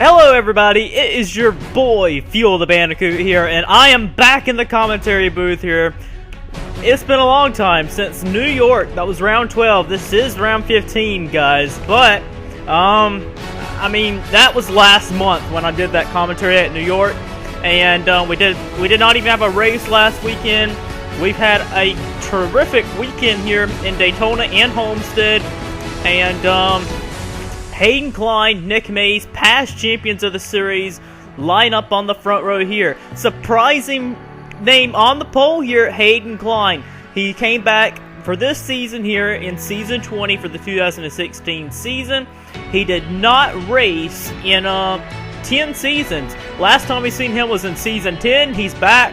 Hello everybody, it is your boy, Fuel the Bandicoot here, and I am back in the commentary booth here. It's been a long time since New York. That was round 12. This is round 15, guys. But, I mean, that was last month when I did that commentary at New York. And we did not even have a race last weekend. We've had a terrific weekend here in Daytona and Homestead. And, Hayden Klein, Nick Mays, past champions of the series, line up on the front row here. Surprising name on the pole here, Hayden Klein. He came back for this season here in Season 20 for the 2016 season. He did not race in 10 seasons. Last time we seen him was in Season 10. He's back,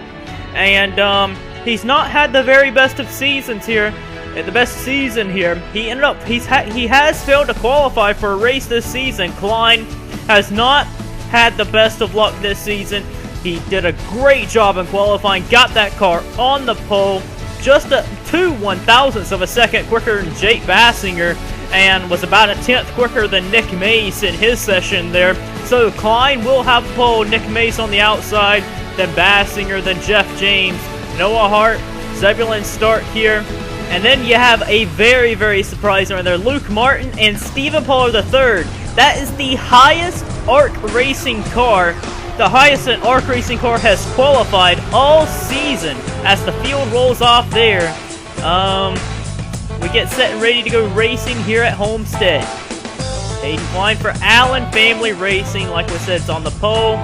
and he's not had the very best of seasons here. The best season here. He has failed to qualify for a race this season. Klein has not had the best of luck this season. He did a great job in qualifying, got that car on the pole, just 2/1000ths of a second quicker than Jake Bassinger, and was about a 10th quicker than Nick Mace in his session there. So Klein will have the pole, Nick Mace on the outside, then Bassinger, then Jeff James, Noah Hart, Zebulon Stark here. And then you have a very, very surprising right there, Luke Martin and Stephen Pollard III. That is the highest ARC racing car. The highest an ARC racing car has qualified all season. As the field rolls off there, we get set and ready to go racing here at Homestead. Hayden Klein for Allen Family Racing. Like we said, it's on the pole.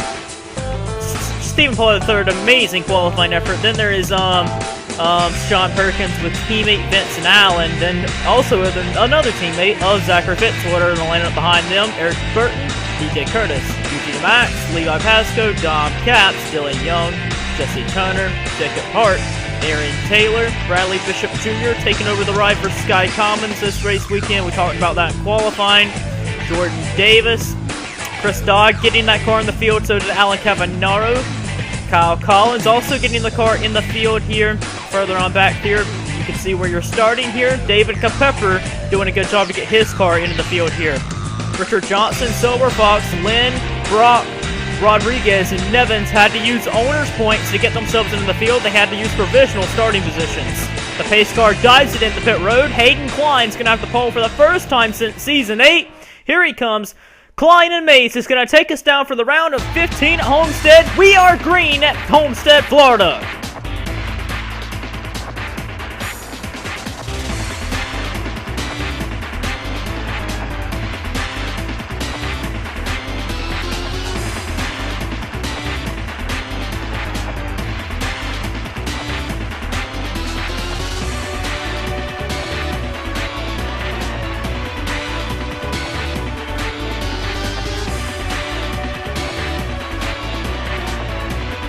Stephen Pollard III, amazing qualifying effort. Then there is Sean Perkins with teammate Vincent Allen, then also with another teammate of Zachary Fitzwater, and the lineup behind them, Eric Burton, DJ Curtis, Eugene Max, Levi Pascoe, Dom Capps, Dylan Young, Jesse Turner, Jacob Hart, Aaron Taylor, Bradley Bishop Jr. taking over the ride for Sky Commons this race weekend. We talked about that in qualifying. Jordan Davis, Chris Dodd getting that car in the field, so did Alan Cavanaro. Kyle Collins also getting the car in the field here. Further on back here, you can see where you're starting here. David Capepper doing a good job to get his car into the field here. Richard Johnson, Silver Fox, Lynn, Brock, Rodriguez, and Nevins had to use owner's points to get themselves into the field. They had to use provisional starting positions. The pace car dives it into pit road. Hayden Klein's going to have the pole for the first time since Season 8. Here he comes. Klein and Mace is going to take us down for the round of 15 at Homestead. We are green at Homestead, Florida.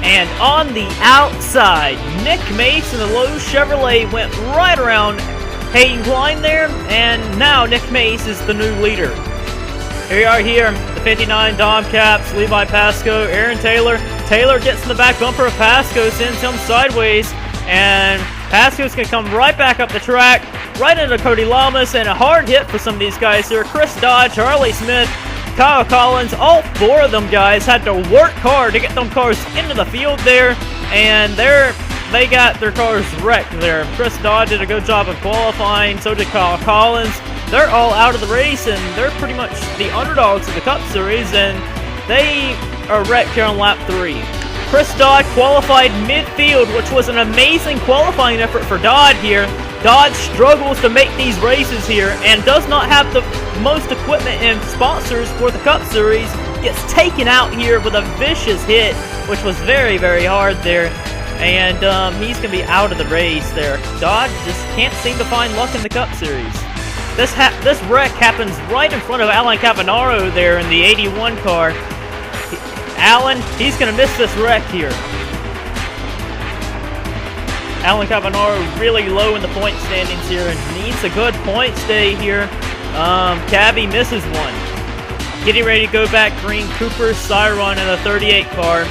And on the outside, Nick Mace in the low Chevrolet went right around Hayden Klein there, and now Nick Mace is the new leader. Here we are here, the 59 Dom Capps, Levi Pascoe, Aaron Taylor. Taylor gets in the back bumper of Pascoe, sends him sideways, and Pascoe's going to come right back up the track, right into Cody Lamas, and a hard hit for some of these guys here. Chris Dodd, Charlie Smith, Kyle Collins, all four of them guys had to work hard to get them cars into the field there, and they got their cars wrecked there. Chris Dodd did a good job of qualifying, so did Kyle Collins. They're all out of the race, and they're pretty much the underdogs of the Cup Series, and they are wrecked here on lap 3. Chris Dodd qualified midfield, which was an amazing qualifying effort for Dodd here. Dodd struggles to make these races here and does not have the most equipment and sponsors for the Cup Series. Gets taken out here with a vicious hit, which was very, very hard there. And he's going to be out of the race there. Dodd just can't seem to find luck in the Cup Series. This wreck happens right in front of Alan Cavanaro there in the 81 car. Alan, he's going to miss this wreck here. Alan Cavanaro really low in the point standings here and needs a good points day here. Cabby misses one. Getting ready to go back green, Cooper Cyron in the 38 car.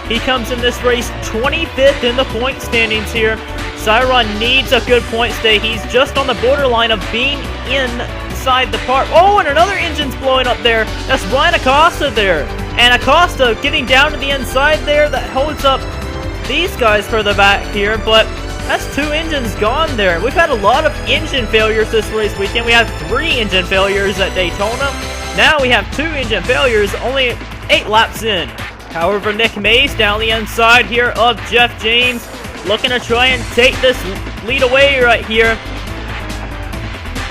He comes in this race 25th in the point standings here. Cyron needs a good points day. He's just on the borderline of being inside the park. Oh, and another engine's blowing up there. That's Ryan Acosta there. And Acosta getting down to the inside there. That holds up these guys further back here. But that's 2 engines gone there. We've had a lot of engine failures this race weekend. We had 3 engine failures at Daytona. Now we have 2 engine failures, only 8 laps in. However, Nick Mays down the inside here of Jeff James, looking to try and take this lead away right here.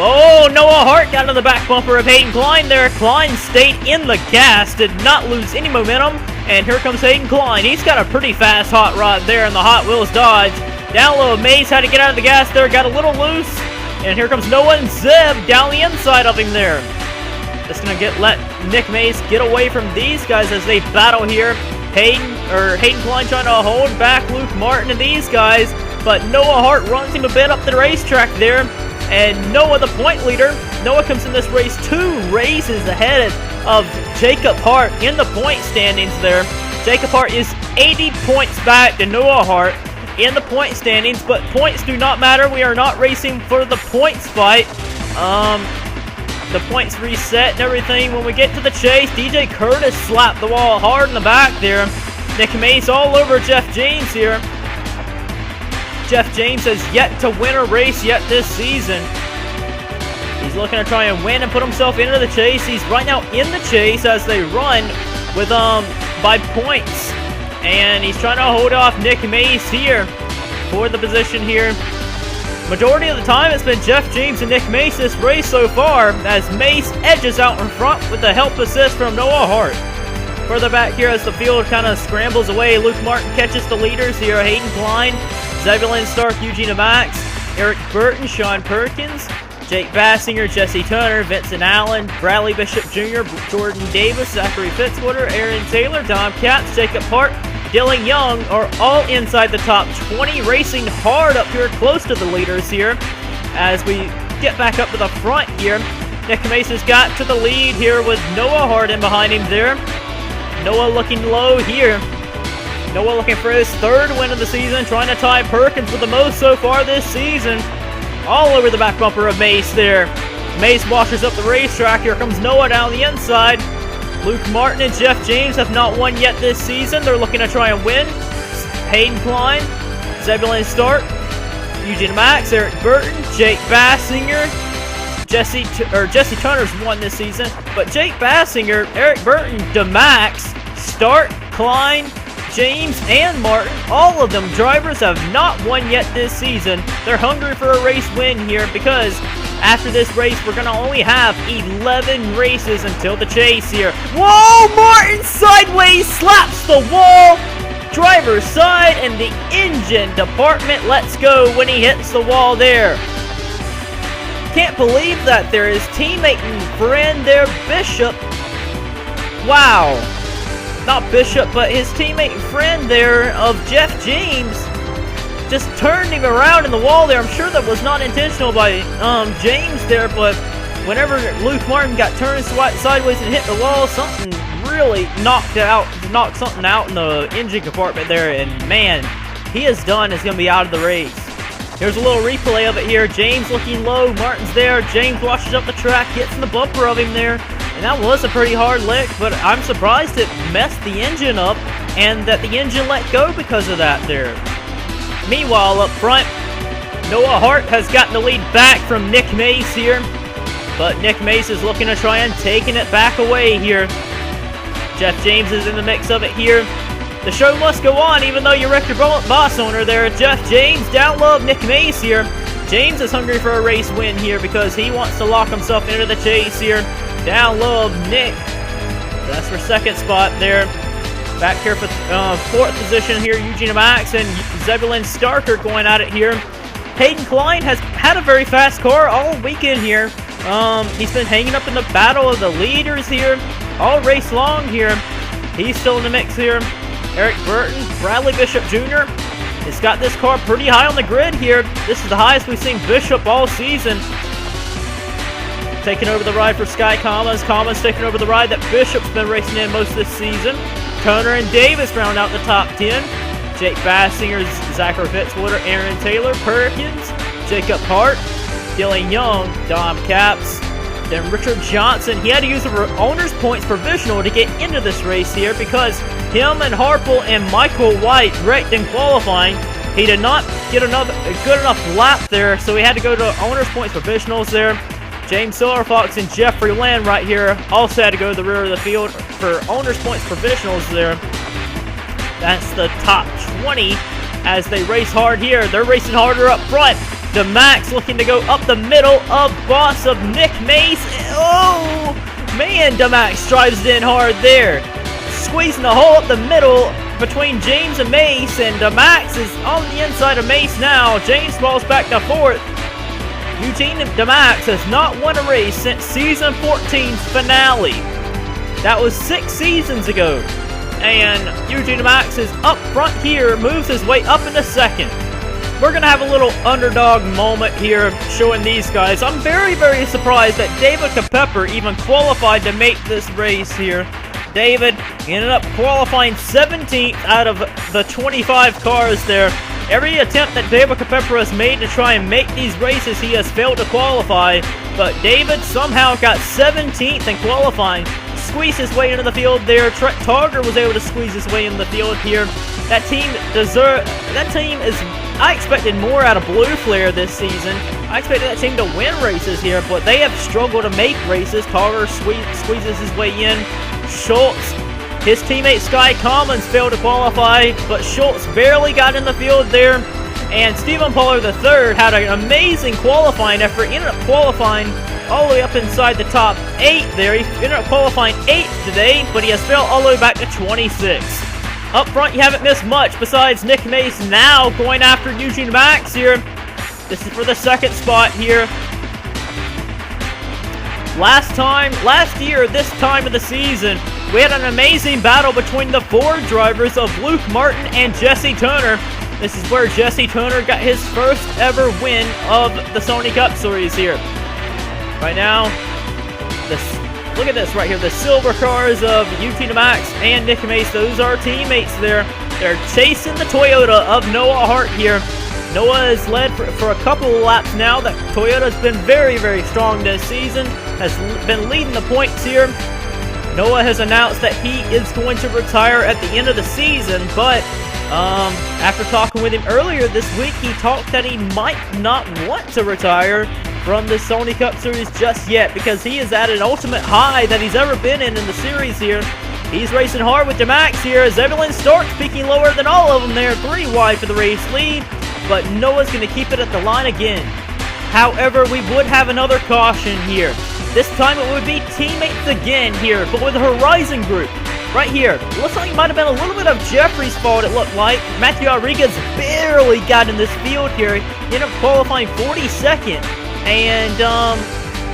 Oh, Noah Hart got into the back bumper of Hayden Klein there. Klein stayed in the gas, did not lose any momentum. And here comes Hayden Klein. He's got a pretty fast hot rod there in the Hot Wheels Dodge. Down low, Mays had to get out of the gas there, got a little loose. And here comes Noah and Zeb down the inside of him there. Just gonna let Nick Mays get away from these guys as they battle here. Hayden Klein trying to hold back Luke Martin and these guys, but Noah Hart runs him a bit up the racetrack there. And Noah, the point leader, Noah comes in this race 2 races ahead of Jacob Hart in the point standings there. Jacob Hart is 80 points back to Noah Hart in the point standings, but points do not matter. We are not racing for the points fight. The points reset and everything. When we get to the chase, DJ Curtis slapped the wall hard in the back there. Nick Mays all over Jeff James here. Jeff James has yet to win a race yet this season. He's looking to try and win and put himself into the chase. He's right now in the chase as they run with by points. And he's trying to hold off Nick Mays here for the position here. Majority of the time, it's been Jeff James and Nick Mace this race so far, as Mace edges out in front with the help assist from Noah Hart. Further back here as the field kind of scrambles away, Luke Martin catches the leaders here. Hayden Klein, Zebulon Stark, Eugene Max, Eric Burton, Sean Perkins, Jake Bassinger, Jesse Turner, Vincent Allen, Bradley Bishop Jr., Jordan Davis, Zachary Fitzwater, Aaron Taylor, Dom Capps, Jacob Hart, Dylan Young are all inside the top 20, racing hard up here close to the leaders here. As we get back up to the front here, Nick Mace has got to the lead here with Noah Hart in behind him there. Noah looking low here. Noah looking for his 3rd win of the season, trying to tie Perkins with the most so far this season. All over the back bumper of Mace there. Mace washes up the racetrack. Here comes Noah down the inside. Luke Martin and Jeff James have not won yet this season. They're looking to try and win. Hayden Klein, Zebulon Stark, Eugene Max, Eric Burton, Jake Bassinger, Jesse Turner's won this season, but Jake Bassinger, Eric Burton, DeMax, Stark, Klein, James, and Martin, all of them drivers have not won yet this season. They're hungry for a race win here because after this race, we're going to only have 11 races until the chase here. Whoa! Martin sideways slaps the wall. Driver's side and the engine department lets go when he hits the wall there. Can't believe that there. His teammate and friend there, Bishop. Wow. Not Bishop, but his teammate and friend there of Jeff James just turned him around in the wall there. I'm sure that was not intentional by James there, but whenever Luke Martin got turned sideways and hit the wall, something really knocked something out in the engine compartment there, and man, he is done. Is going to be out of the race. Here's a little replay of it here. James looking low, Martin's there. James washes up the track, gets in the bumper of him there, and that was a pretty hard lick, but I'm surprised it messed the engine up and that the engine let go because of that there. Meanwhile, up front, Noah Hart has gotten the lead back from Nick Mace here, but Nick Mace is looking to try and taking it back away here. Jeff James is in the mix of it here. The show must go on, even though you wrecked your boss owner there. Jeff James down low of Nick Mace here. James is hungry for a race win here because he wants to lock himself into the chase here. Down low of Nick. That's for 2nd spot there. Back here for 4th position here, Eugene Max and Zebulon Stark are going at it here. Hayden Klein has had a very fast car all weekend here. He's been hanging up in the battle of the leaders here all race long here. He's still in the mix here. Eric Burton, Bradley Bishop Jr. has got this car pretty high on the grid here. This is the highest we've seen Bishop all season. Taking over the ride for Sky Commas. Commas taking over the ride that Bishop's been racing in most this season. Turner and Davis round out the top 10. Jake Bassinger, Zachary Fitzwater, Aaron Taylor, Perkins, Jacob Hart, Dylan Young, Dom Capps, Then Richard Johnson, he had to use the owner's points provisional to get into this race here because him and Harple and Michael White wrecked in qualifying. He did not get a good enough lap there, so he had to go to owner's points provisionals there. James Silverfox and Jeffrey Lynn right here also had to go to the rear of the field for owner's points provisionals there. That's the top 20 as they race hard here. They're racing harder up front. DeMax looking to go up the middle of boss of Nick Mace. Oh, man, DeMax drives in hard there. Squeezing the hole up the middle between James and Mace, and DeMax is on the inside of Mace now. James falls back to 4th. Eugene DeMax has not won a race since season 14's finale. That was 6 seasons ago. And Eugene DeMax is up front here, moves his way up into 2nd. We're going to have a little underdog moment here showing these guys. I'm very, very surprised that David Capepper even qualified to make this race here. David ended up qualifying 17th out of the 25 cars there. Every attempt that David Capepper has made to try and make these races, he has failed to qualify. But David somehow got 17th in qualifying. Squeezed his way into the field there. Trent Targer was able to squeeze his way into the field here. That team I expected more out of Blue Flare this season. I expected that team to win races here, but they have struggled to make races. Targer squeezes his way in. Schultz, his teammate Sky Commons failed to qualify, but Schultz barely got in the field there. And Stephen Pollard III had an amazing qualifying effort. He ended up qualifying all the way up inside the top 8 there. He ended up qualifying 8th today, but he has fell all the way back to 26th. Up front, you haven't missed much besides Nick Mace now going after Eugene Max here. This is for the 2nd spot here. Last year, this time of the season, we had an amazing battle between the Ford drivers of Luke Martin and Jesse Turner. This is where Jesse Turner got his first ever win of the Sony Cup Series here. Right now, look at this right here. The silver cars of Eugene Max and Nick Mace. Those are teammates there. They're chasing the Toyota of Noah Hart here. Noah has led for a couple of laps now. That Toyota's been very, very strong this season. Has been leading the points here. Noah has announced that he is going to retire at the end of the season, but after talking with him earlier this week, he talked that he might not want to retire from the Sony Cup Series just yet because he is at an ultimate high that he's ever been in the series here. He's racing hard with DeMax here. Zebulon Stark's peaking lower than all of them there. 3 wide for the race lead, but Noah's going to keep it at the line again. However, we would have another caution here. This time it would be teammates again here, but with the Horizon Group. Right here. Looks like it might have been a little bit of Jeffrey's fault, it looked like. Matthew Rodriguez barely got in this field here. He ended up qualifying 42nd. And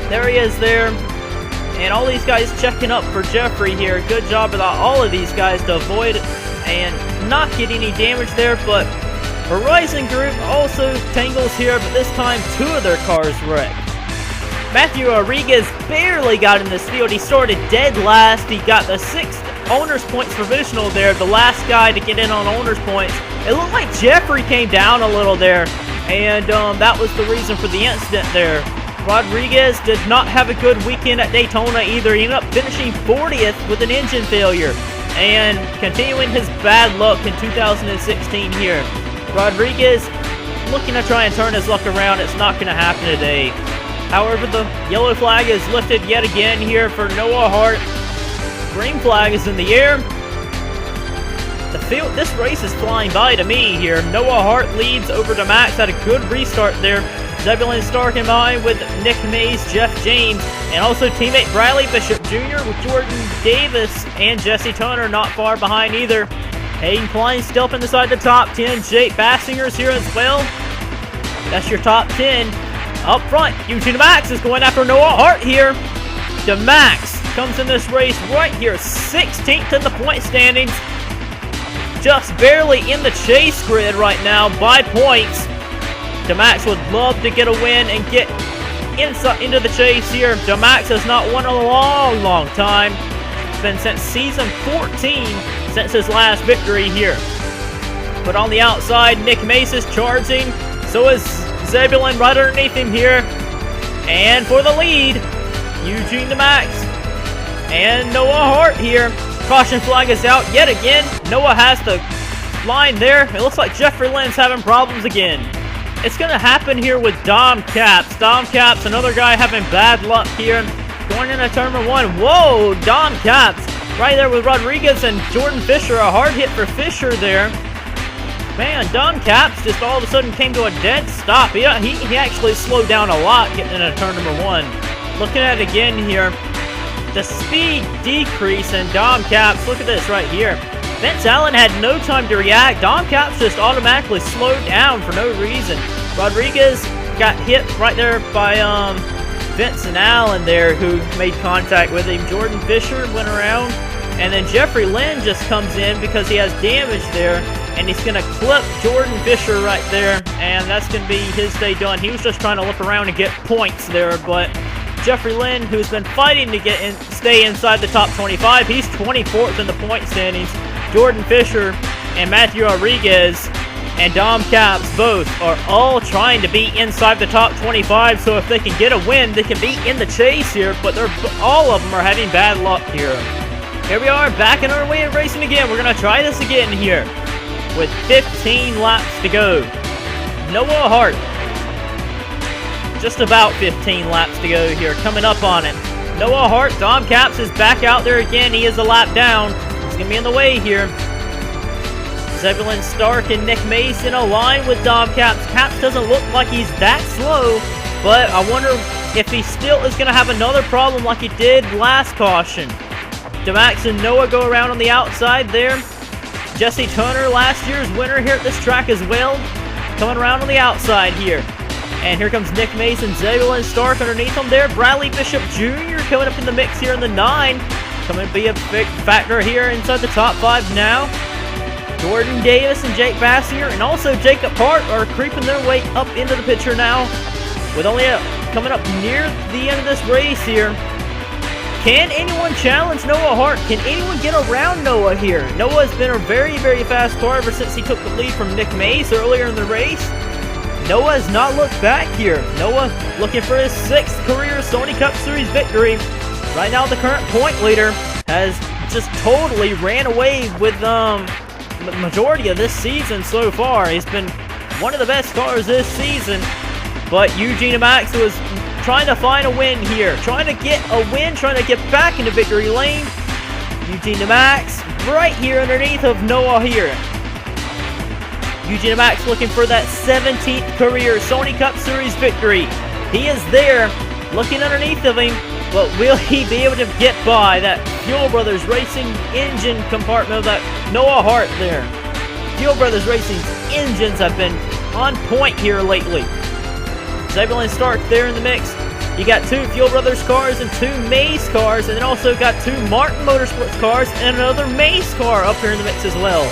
there he is there. And all these guys checking up for Jeffrey here. Good job with all of these guys to avoid and not get any damage there. But Horizon Group also tangles here, but this time 2 of their cars wrecked. Matthew Rodriguez barely got in this field. He started dead last. He got the 6th owner's points provisional there, the last guy to get in on owner's points. It looked like Jeffrey came down a little there, and that was the reason for the incident there. Rodriguez did not have a good weekend at Daytona either. He ended up finishing 40th with an engine failure and continuing his bad luck in 2016 here. Rodriguez looking to try and turn his luck around. It's not going to happen today. However, the yellow flag is lifted yet again here for Noah Hart. Green flag is in the air. This race is flying by to me here. Noah Hart leads over to Max. Had a good restart there. Zebulon Stark in behind with Nick Mays, Jeff James, and also teammate Bradley Bishop Jr. with Jordan Davis and Jesse Turner not far behind either. Hayden Klein still up inside the top 10. Jake Bassinger's here as well. That's your top 10. Up front, Eugene DeMax is going after Noah Hart here. DeMax comes in this race right here, 16th in the point standings. Just barely in the chase grid right now by points. DeMax would love to get a win and get into the chase here. DeMax has not won in a long, long time. It's been since season 14 since his last victory here. But on the outside, Nick Mace is charging. So is Zebulon right underneath him here. And for the lead, Eugene to Max. And Noah Hart here. Caution flag is out yet again. Noah has the line there. It looks like Jeffrey Lynn's having problems again. It's going to happen here with Dom Caps. Dom Caps, another guy having bad luck here. Going into turn number 1. Whoa, Dom Caps. Right there with Rodriguez and Jordan Fisher. A hard hit for Fisher there. Man, Dom Caps just all of a sudden came to a dead stop. He actually slowed down a lot getting into turn number 1. Looking at it again here. The speed decrease in Dom Caps. Look at this right here. Vince Allen had no time to react. Dom Caps just automatically slowed down for no reason. Rodriguez got hit right there by Vince and Allen there, who made contact with him. Jordan Fisher went around, and then Jeffrey Lynn just comes in because he has damage there, and he's going to clip Jordan Fisher right there, and that's going to be his day done. He was just trying to look around and get points there, but Jeffrey Lynn, who's been fighting to stay inside the top 25, he's 24th in the point standings. Jordan Fisher and Matthew Rodriguez and Dom Caps both are all trying to be inside the top 25, so if they can get a win, they can be in the chase here, but all of them are having bad luck here. Here we are, back in our way of racing again. We're going to try this again here with 15 laps to go. Noah Hart. Just about 15 laps to go here, coming up on it. Noah Hart, Dom Caps is back out there again. He is a lap down. He's going to be in the way here. Zebulon Stark and Nick Mason align with Dom Caps. Caps doesn't look like he's that slow, but I wonder if he still is going to have another problem like he did last caution. DeMax and Noah go around on the outside there. Jesse Turner, last year's winner here at this track as well, coming around on the outside here. And here comes Nick Mason, Zebulon Stark underneath him there. Bradley Bishop Jr. coming up in the mix here in the 9. Coming to be a big factor here inside the top 5 now. Jordan Davis and Jake Bassinger and also Jacob Hart are creeping their way up into the picture now. With only coming up near the end of this race here. Can anyone challenge Noah Hart? Can anyone get around Noah here? Noah's been a very, very fast car ever since he took the lead from Nick Mace earlier in the race. Noah has not looked back here. Noah looking for his 6th career Sony Cup Series victory. Right now the current point leader has just totally ran away with the majority of this season so far. He's been one of the best cars this season. But Eugene Max was trying to find a win here. Trying to get a win, trying to get back into victory lane. Eugene Max right here underneath of Noah here. Eugene Max looking for that 17th career Sony Cup Series victory. He is there, looking underneath of him, but will he be able to get by that Fuel Brothers Racing engine compartment of that Noah Hart there? Fuel Brothers Racing's engines have been on point here lately. Zebulon Stark there in the mix. You got 2 Fuel Brothers cars and 2 Mace cars, and then also got 2 Martin Motorsports cars and another Mace car up here in the mix as well.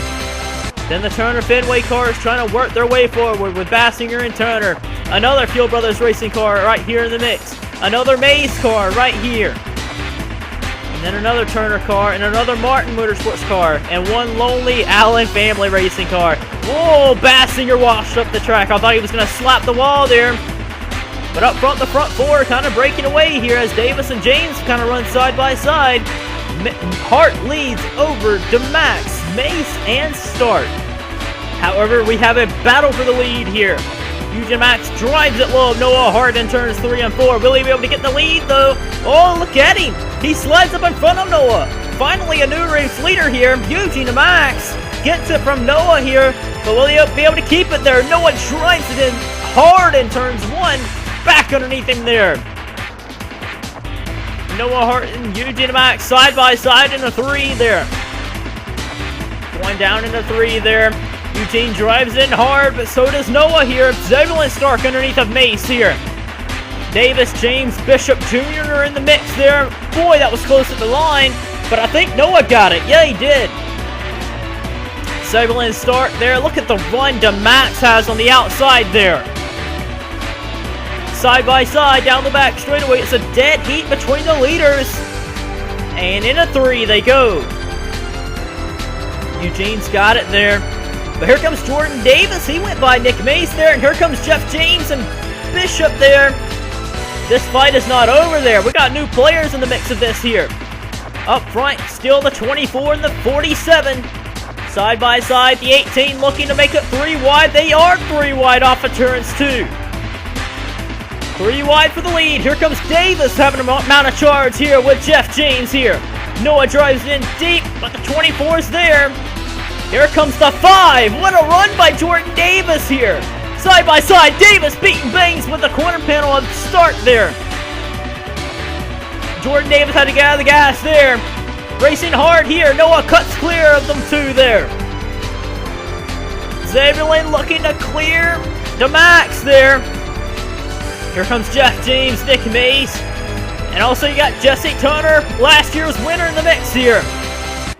Then the Turner Fenway cars trying to work their way forward with Bassinger and Turner. Another Fuel Brothers Racing car right here in the mix. Another Mace car right here. And then another Turner car and another Martin Motorsports car. And one lonely Allen Family Racing car. Whoa, Bassinger washed up the track. I thought he was going to slap the wall there. But up front, the front 4 kind of breaking away here as Davis and James kind of run side by side. Hart leads over DeMax, Mace, and Stark. However, we have a battle for the lead here. Eugene Max drives it low of Noah Hart in turns 3 and 4. Will he be able to get the lead, though? Oh, look at him. He slides up in front of Noah. Finally, a new race leader here. Eugene Max gets it from Noah here, but will he be able to keep it there? Noah drives it in hard in turns 1. Back underneath him there. Noah Hart and Eugene Max side by side in the 3 there. Going down in the 3 there. Eugene drives in hard, but so does Noah here. Zebulon Stark underneath of Mace here. Davis, James, Bishop Jr. are in the mix there. Boy, that was close at the line, but I think Noah got it. Yeah, he did. Zebulon Stark there. Look at the run DeMax has on the outside there. Side by side down the back straightaway. It's a dead heat between the leaders. And in a 3 they go. Eugene's got it there. But here comes Jordan Davis. He went by Nick Mace there. And here comes Jeff James and Bishop there. this fight is not over there. We got new players in the mix of this here. Up front, still the 24 and the 47. Side by side, the 18 looking to make it 3 wide. They are 3 wide off of turns 2. 3 wide for the lead. Here comes Davis having a mount a charge here with Jeff James here. Noah drives in deep, but the 24 is there. Here comes the 5. What a run by Jordan Davis here. Side by side, Davis beating Bangs with the corner panel on start there. Jordan Davis had to get out of the gas there. Racing hard here. Noah cuts clear of them 2 there. Zebulon looking to clear the max there. Here comes Jeff James, Nick Mace. And also you got Jesse Turner, last year's winner in the mix here.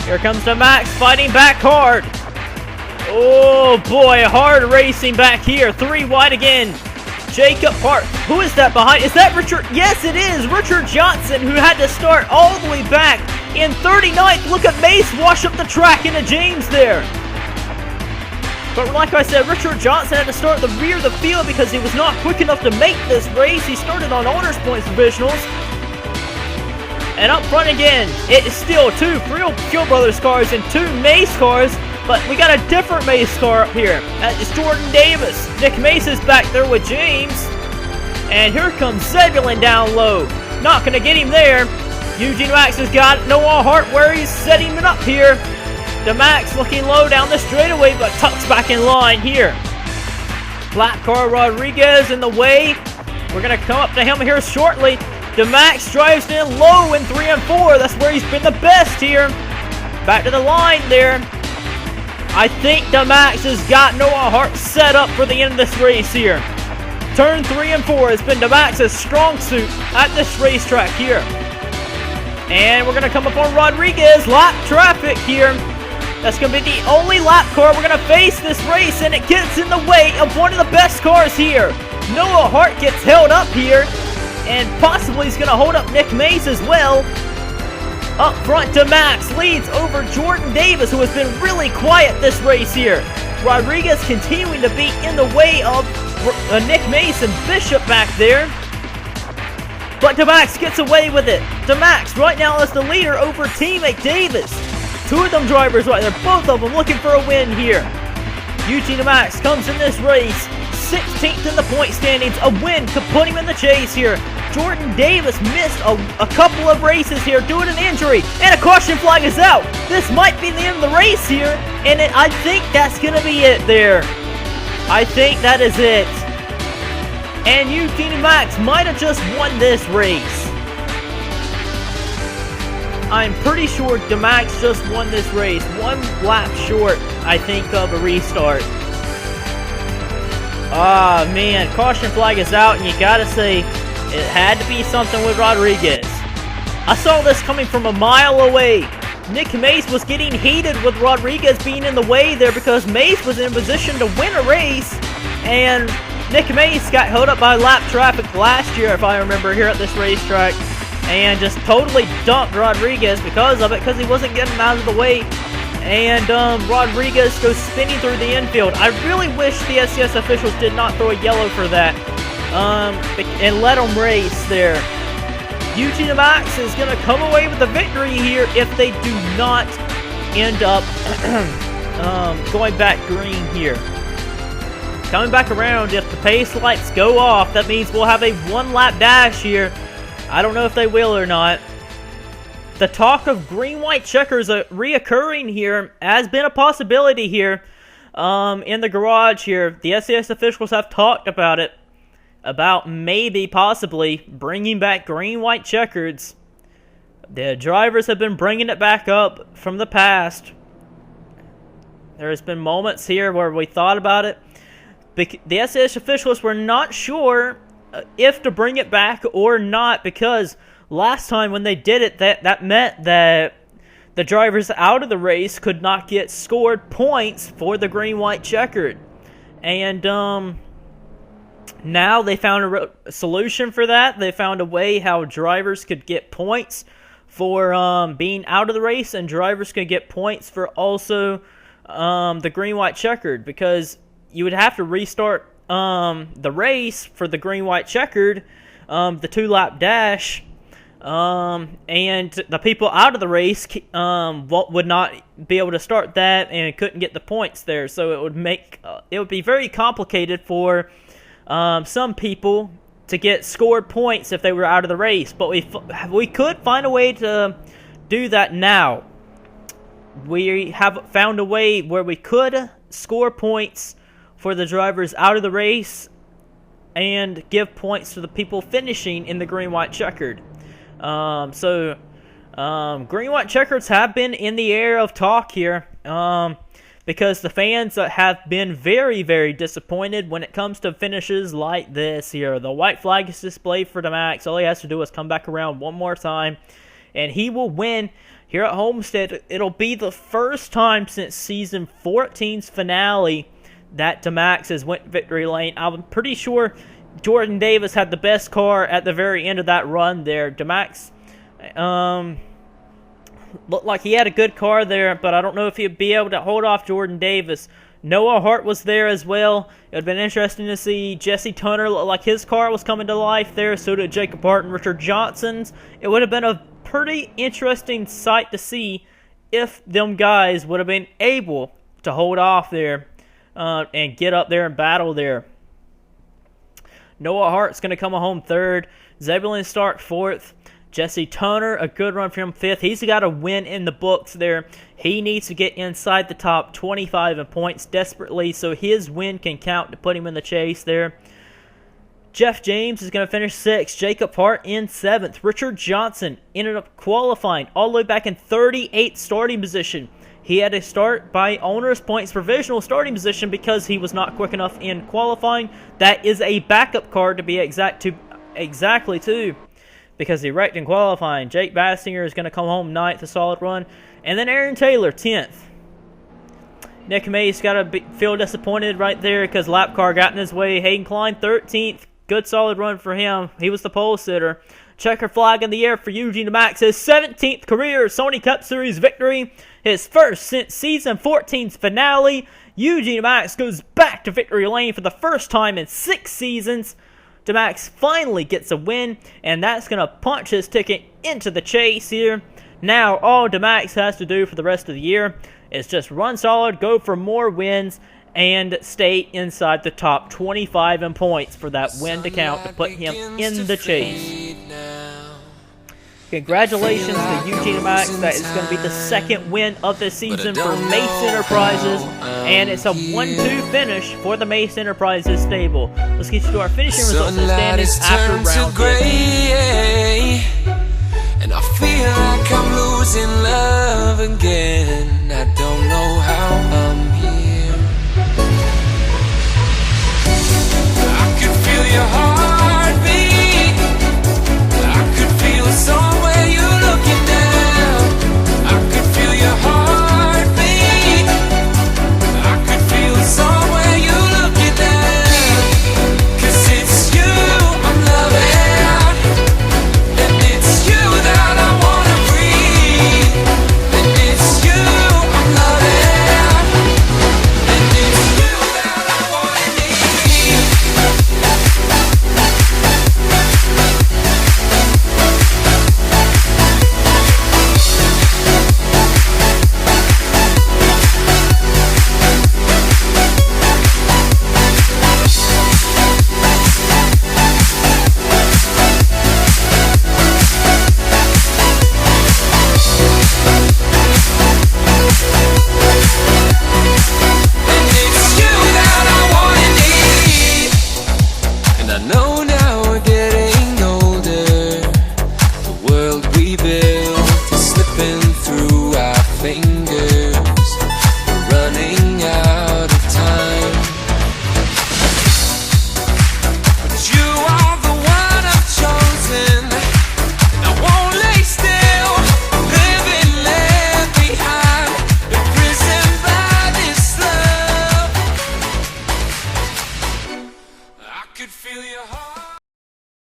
Here comes the Max fighting back hard. Oh boy, hard racing back here. 3 wide again. Jacob Park. Who is that behind? Is that Richard? Yes, it is. Richard Johnson, who had to start all the way back in 39th. Look at Mace wash up the track into James there. But like I said, Richard Johnson had to start at the rear of the field because he was not quick enough to make this race. He started on honors points divisionals. And up front again, it is still 2 Fuel Brothers cars and 2 Mace cars. But we got a different Mace car up here. That is Jordan Davis. Nick Mace is back there with James. And here comes Zebulon down low. Not going to get him there. Eugene Max has got it. Noah Hart where he's setting it up here. The Max looking low down the straightaway, but tucks back in line here. Black car Rodriguez in the way. We're going to come up to him here shortly. The Max drives in low in 3 and 4. That's where he's been the best here. Back to the line there. I think the Max has got Noah Hart set up for the end of this race here. Turn 3 and 4 has been the Max's strong suit at this racetrack here. And we're going to come up on Rodriguez. Lap traffic here. That's going to be the only lap car we're going to face this race, and it gets in the way of one of the best cars here. Noah Hart gets held up here, and possibly he's going to hold up Nick Mace as well. Up front to Max, leads over Jordan Davis, who has been really quiet this race here. Rodriguez continuing to be in the way of Nick Mace and Bishop back there. But DeMax gets away with it. DeMax right now is the leader over teammate Davis. 2 of them drivers right there, both of them looking for a win here. Eugene DeMax comes in this race, 16th in the point standings, a win to put him in the chase here. Jordan Davis missed a couple of races here due to an injury, and a caution flag is out. This might be the end of the race here, and I think that's going to be it there. I think that is it. And Eugene Max might have just won this race. I'm pretty sure DeMax just won this race. 1 lap short, I think, of a restart. Ah, man. Caution flag is out, and you gotta say, it had to be something with Rodriguez. I saw this coming from a mile away. Nick Mace was getting heated with Rodriguez being in the way there because Mace was in position to win a race, and Nick Mace got held up by lap traffic last year, if I remember, here at this racetrack, and just totally dumped Rodriguez because of it, because he wasn't getting out of the way. And Rodriguez goes spinning through the infield. I really wish the SCS officials did not throw a yellow for that and let him race there. Eugene Max is going to come away with the victory here if they do not end up going back green here. Coming back around, if the pace lights go off, that means we'll have a 1-lap dash here. I don't know if they will or not. The talk of green-white checkers reoccurring here has been a possibility here in the garage here. The SCS officials have talked about it, about maybe, possibly, bringing back green-white checkers. The drivers have been bringing it back up from the past. There's been moments here where we thought about it. The SCS officials were not sure if to bring it back or not, because last time when they did it, that meant that the drivers out of the race could not get scored points for the green-white checkered. And now they found a solution for that. They found a way how drivers could get points for being out of the race, and drivers could get points for also the green-white checkered, because you would have to restart the race for the green-white checkered the 2-lap dash, and the people out of the race would not be able to start that and couldn't get the points there. So it would make it would be very complicated for some people to get scored points if they were out of the race. But we could find a way to do that now. We have found a way where we could score points for the drivers out of the race and give points to the people finishing in the green-white checkered. Green-white checkers have been in the air of talk here because the fans have been very, very disappointed when it comes to finishes like this here. The white flag is displayed for Max. All he has to do is come back around one more time, and he will win here at Homestead. It'll be the first time since Season 14's finale that Max has went victory lane. I'm pretty sure Jordan Davis had the best car at the very end of that run there. Max looked like he had a good car there, but I don't know if he'd be able to hold off Jordan Davis. Noah Hart was there as well. It would have been interesting to see. Jesse Turner looked like his car was coming to life there. So did Jacob Hart and Richard Johnson's. It would have been a pretty interesting sight to see if them guys would have been able to hold off there and get up there and battle there. Noah Hart's going to come home third. Zebulon Stark fourth. Jesse Turner, a good run for him, fifth. He's got a win in the books there. He needs to get inside the top 25 in points desperately so his win can count to put him in the chase there. Jeff James is going to finish 6th. Jacob Hart in 7th. Richard Johnson ended up qualifying all the way back in 38th starting position. He had to start by owner's points provisional starting position because he was not quick enough in qualifying. That is a backup car to be exactly too, because he wrecked in qualifying. Jake Bastinger is going to come home 9th, a solid run. And then Aaron Taylor, 10th. Nick May's got to feel disappointed right there because lap car got in his way. Hayden Klein, 13th. Good solid run for him. He was the pole sitter. Checker flag in the air for Eugene Max. His 17th career Sony Cup Series victory. His first since Season 14's finale. Eugene Max goes back to victory lane for the first time in 6 seasons. Max finally gets a win, and that's going to punch his ticket into the chase here. Now, all Max has to do for the rest of the year is just run solid, go for more wins, and stay inside the top 25 in points for that win to count to put him in the chase. Congratulations to Eugene Max. That is going to be the second win of the season for Mace Enterprises, and it's a 1-2 finish for the Mace Enterprises stable. Let's get you to our finishing results and standings after round 15. And I feel like I'm losing love again.